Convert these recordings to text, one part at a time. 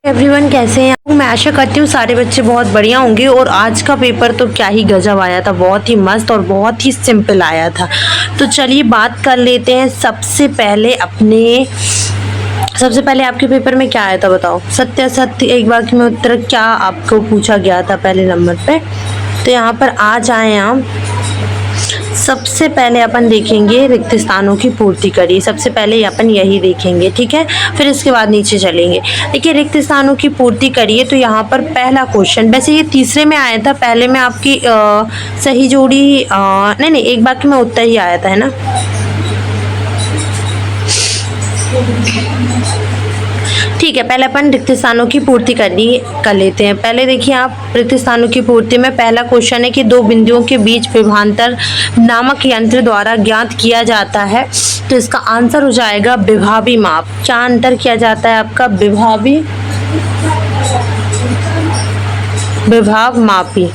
Everyone कैसे हैं। मैं आशा करती हूँ सारे बच्चे बहुत बढ़िया होंगे। और आज का पेपर तो क्या ही गजब आया था, बहुत ही मस्त और बहुत ही सिंपल आया था। तो चलिए बात कर लेते हैं। सबसे पहले आपके पेपर में क्या आया था बताओ। सत्य असत्य एक वाक्य में उत्तर क्या आपको पूछा गया था पहले नंबर पे। तो यहाँ पर आ जाए हम। सबसे पहले अपन देखेंगे रिक्त स्थानों की पूर्ति करिए। सबसे पहले अपन यही देखेंगे, ठीक है। फिर इसके बाद नीचे चलेंगे। देखिए रिक्त स्थानों की पूर्ति करिए। तो यहाँ पर पहला क्वेश्चन, वैसे ये तीसरे में आया था, पहले में आपकी सही जोड़ी नहीं, एक वाक्य में उत्तर ही आया था, है ना। ठीक है, पहले अपन रिक्त स्थानों की पूर्ति कर लेते हैं। पहले देखिए आप, रिक्त स्थानों की पूर्ति में पहला क्वेश्चन है कि दो बिंदुओं के बीच विभवांतर नामक यंत्र द्वारा ज्ञात किया जाता है। तो इसका आंसर हो जाएगा विभावी माप। क्या अंतर किया जाता है आपका? विभाव मापी।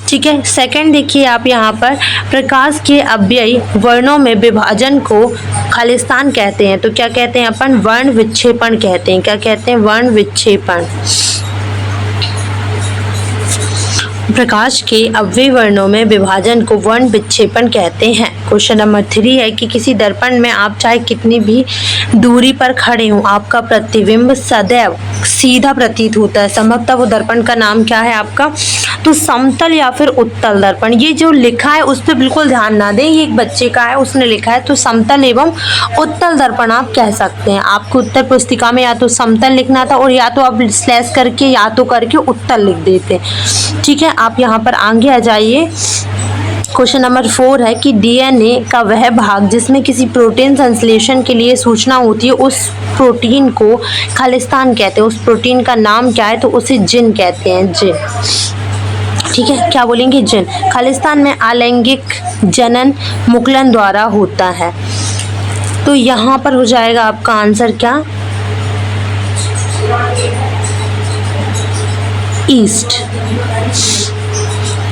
ठीक है। सेकंड देखिए आप यहाँ पर, प्रकाश के अव्ययी वर्णों में विभाजन को खालिस्तान कहते हैं। तो क्या कहते हैं अपन? वर्ण विक्षेपण कहते हैं। क्या कहते हैं? वर्ण विक्षेपण। प्रकाश के अव्ययी वर्णों में विभाजन को वर्ण विक्षेपण कहते हैं। क्वेश्चन नंबर 3 है कि किसी दर्पण में आप चाहे कितनी भी दूरी पर खड़े हों, आपका प्रतिबिंब सदैव सीधा प्रतीत होता है। संभवतः वो दर्पण का नाम क्या है आपका? तो समतल या फिर उत्तल दर्पण। ये जो लिखा है उस पर बिल्कुल ध्यान ना दें, ये एक बच्चे का है, उसने लिखा है। तो समतल एवं उत्तल दर्पण आप कह सकते हैं। आपको उत्तर पुस्तिका में या तो समतल लिखना था और या तो आप स्लैश करके या तो करके उत्तल लिख देते। ठीक है, आप यहाँ पर आगे आ जाइए। क्वेश्चन नंबर 4 है कि डीएनए का वह भाग जिसमें किसी प्रोटीन संश्लेषण के लिए सूचना होती है, उस प्रोटीन को खालिस्तान कहते हैं। उस प्रोटीन का नाम क्या है? तो उसे जिन कहते हैं, जिन। ठीक है, क्या बोलेंगे? जिन। खालिस्तान में अलैंगिक जनन मुकुलन द्वारा होता है। तो यहाँ पर हो जाएगा आपका आंसर क्या? ईस्ट।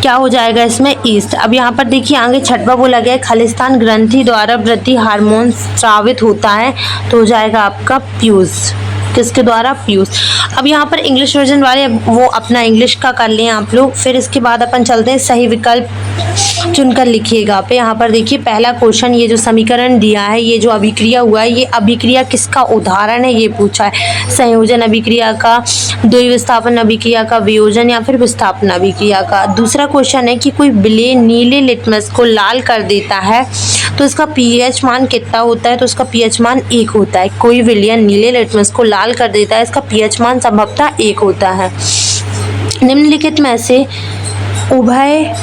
क्या हो जाएगा इसमें? ईस्ट। अब यहाँ पर देखिए आगे छठवा बोला गया है, खालिस्तान ग्रंथि द्वारा वृद्धि हार्मोन स्रावित होता है। तो हो जाएगा आपका पीयूष। किसके द्वारा? पीयूष। अब यहाँ पर इंग्लिश वर्जन वाले वो अपना इंग्लिश का कर लें आप लोग। फिर इसके बाद अपन चलते हैं, सही विकल्प चुनकर लिखिएगा। पे यहाँ पर देखिए पहला क्वेश्चन, ये जो समीकरण दिया है, ये जो अभिक्रिया हुआ है, ये अभिक्रिया किसका उदाहरण है ये पूछा है। संयोजन अभिक्रिया का, द्विविस्थापन अभिक्रिया का, वियोजन या फिर विस्थापन अभिक्रिया का। दूसरा क्वेश्चन है कि कोई विलेय नीले लिटमस को लाल कर देता है तो इसका पीएच मान कितना होता है? तो इसका पीएच मान 1 होता है। कोई विलयन नीले लिटमस को लाल कर देता है, इसका पीएच मान संभवतः 1 होता है। निम्नलिखित में से उभय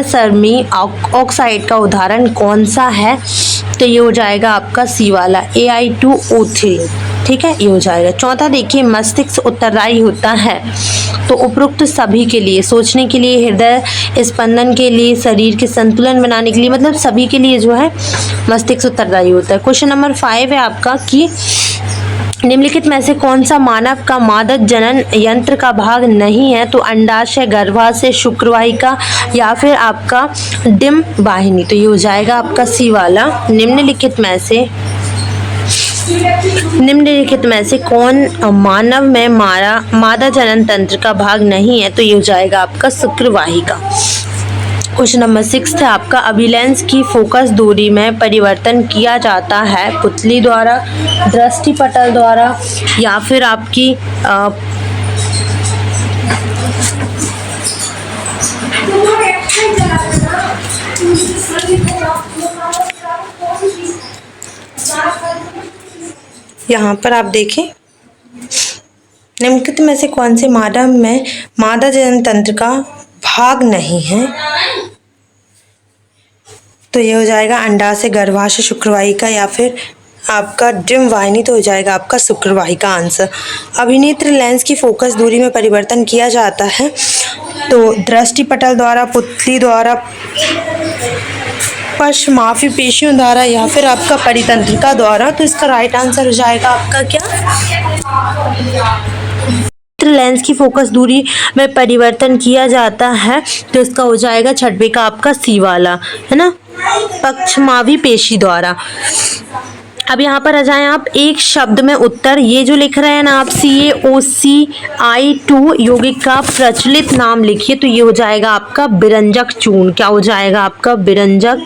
सर्मी ऑक्साइड का उदाहरण कौन सा है? तो ये हो जाएगा आपका सी वाला, Ai2O3। ठीक है, ये हो जाएगा। चौथा देखिए, मस्तिष्क उत्तरदायी होता है तो उपरोक्त सभी के लिए, सोचने के लिए, हृदय स्पंदन के लिए, शरीर के संतुलन बनाने के लिए, मतलब सभी के लिए जो है मस्तिष्क उत्तरदायी होता है। क्वेश्चन नंबर 5 है आपका कि निम्नलिखित में से कौन सा मानव का मादक जनन यंत्र का भाग नहीं है? तो अंडाशय, गर्भाशय, शुक्रवाहिका या फिर आपका डिम वाहिनी। तो ये हो जाएगा आपका सी वाला। निम्नलिखित में से कौन मानव में मादा जनन तंत्र का भाग नहीं है? तो ये हो जाएगा आपका शुक्रवाहिका। क्वेश्चन नंबर 6 है आपका, अभिलेंस की फोकस दूरी में परिवर्तन किया जाता है पुतली द्वारा, दृष्टिपटल द्वारा या फिर आपकी यहाँ पर आप देखें, निम्नलिखित में से कौन से मानव में मादा जनन तंत्र का भाग नहीं है? तो ये हो जाएगा अंडाशय, गर्भाशय, शुक्रवाहिका या फिर आपका डिम वाहिनी। तो हो जाएगा आपका शुक्रवाहिका आंसर। अभिनेत्र लेंस की फोकस दूरी में परिवर्तन किया जाता है तो दृष्टिपटल द्वारा, पुतली द्वारा, पश्चमाफी पेशियों द्वारा या फिर आपका परितंत्रिका द्वारा। तो इसका राइट आंसर हो जाएगा आपका क्या? लेंस की फोकस दूरी में परिवर्तन किया जाता है तो इसका हो जाएगा छठवे का आपका सी वाला, है ना, पश्चमावी पेशी द्वारा। अब यहाँ पर आ जाएं आप, एक शब्द में उत्तर। ये जो लिख रहे हैं ना आप, CaOCI2 यौगिक का प्रचलित नाम लिखिए, तो ये हो जाएगा आपका बिरंजक चूर्ण। क्या हो जाएगा आपका? बिरंजक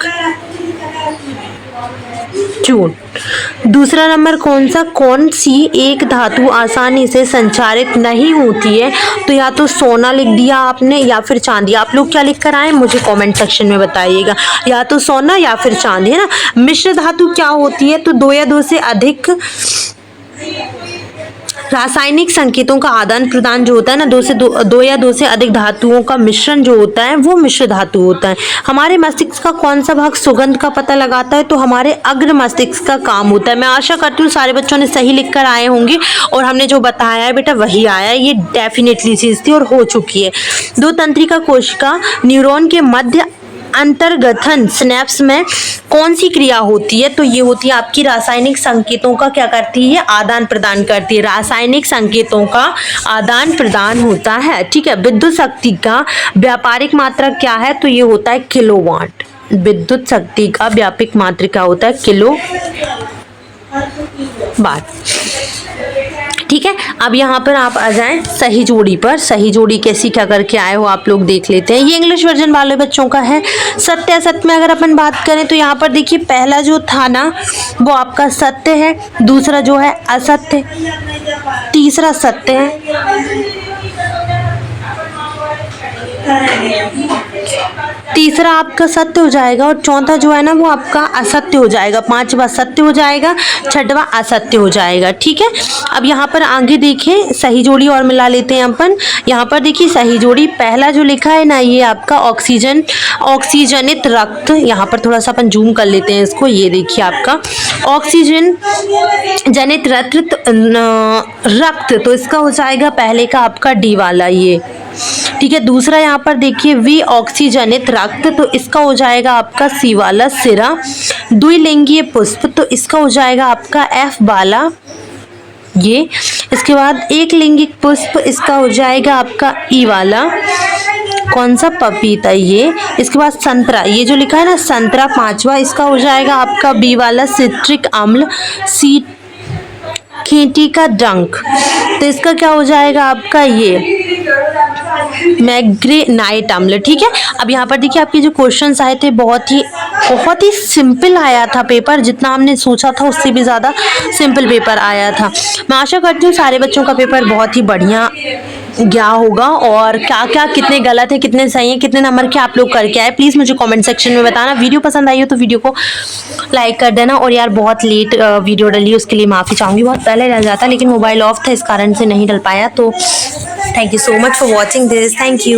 चूर्ण। दूसरा नंबर कौन सी एक धातु आसानी से संचारित नहीं होती है? तो या तो सोना लिख दिया आपने या फिर चांदी। आप लोग क्या लिख कर आए मुझे कमेंट सेक्शन में बताइएगा, या तो सोना या फिर चांदी, है ना। मिश्र धातु क्या होती है? तो दो या दो से अधिक रासायनिक संकेतों का आदान प्रदान जो होता है ना, दो या दो से अधिक धातुओं का मिश्रण जो होता है वो मिश्र धातु होता है। हमारे मस्तिष्क का कौन सा भाग सुगंध का पता लगाता है? तो हमारे अग्र मस्तिष्क का काम होता है। मैं आशा करती हूँ सारे बच्चों ने सही लिख कर आए होंगे और हमने जो बताया है बेटा वही आया है। ये डेफिनेटली चीज थी और हो चुकी है। दो तंत्रिका कोशिका न्यूरॉन के मध्य अंतर्गथन स्नैप्स में कौन सी क्रिया होती है? तो ये होती है आपकी रासायनिक संकेतों का क्या करती है? आदान प्रदान करती है। रासायनिक संकेतों का आदान प्रदान होता है, ठीक है। विद्युत शक्ति का व्यापारिक मात्रक क्या है? तो ये होता है किलोवाट। विद्युत शक्ति का व्यापक मात्रक क्या होता है? किलोवाट, ठीक है। अब यहाँ पर आप आ जाएं सही जोड़ी पर। सही जोड़ी कैसी क्या करके आए हो आप लोग देख लेते हैं। ये इंग्लिश वर्जन वाले बच्चों का है। सत्य असत्य में अगर अपन बात करें तो यहाँ पर देखिए, पहला जो था ना वो आपका सत्य है, दूसरा जो है असत्य, तीसरा सत्य है, तीसरा आपका सत्य हो जाएगा और चौथा जो है ना वो आपका असत्य हो जाएगा, पांचवा सत्य हो जाएगा, छठवां असत्य हो जाएगा, ठीक है। अब यहाँ पर आगे देखिए सही जोड़ी और मिला लेते हैं अपन। यहाँ पर देखिए सही जोड़ी, पहला जो लिखा है ना ये आपका ऑक्सीजनित रक्त। यहाँ पर थोड़ा सा अपन जूम कर लेते हैं इसको। ये देखिए आपका ऑक्सीजन जनित रक्त, तो इसका हो जाएगा पहले का आपका डी वाला ये, ठीक है। दूसरा यहाँ पर देखिए वी ऑक्सीजनित रक्त, तो इसका हो जाएगा आपका सी वाला सिरा। द्विलिंगीय पुष्प, तो इसका हो जाएगा आपका एफ वाला ये। इसके बाद एक लिंगिक पुष्प, इसका हो जाएगा आपका ई वाला, कौन सा? पपीता ये। इसके बाद संतरा, ये जो लिखा है ना संतरा पांचवा, इसका हो जाएगा आपका बी वाला सिट्रिक अम्ल। सी खेती का डंक, तो इसका क्या हो जाएगा आपका ये मैग्नेनाइट अम्ल, ठीक है। अब यहाँ पर देखिए आपके जो क्वेश्चंस आए थे बहुत ही सिंपल आया था पेपर, जितना हमने सोचा था उससे भी ज़्यादा सिंपल पेपर आया था। मैं आशा करती हूँ सारे बच्चों का पेपर बहुत ही बढ़िया गया होगा और क्या क्या कितने गलत है कितने सही है कितने नंबर के आप लोग करके आए प्लीज़ मुझे कमेंट सेक्शन में बताना। वीडियो पसंद आई हो तो वीडियो को लाइक कर देना। और यार बहुत लेट वीडियो डली उसके लिए माफ़ी चाहूँगी, बहुत पहले डल जाता लेकिन मोबाइल ऑफ था इस कारण से नहीं डल पाया। तो thank you so much for watching this, thank you.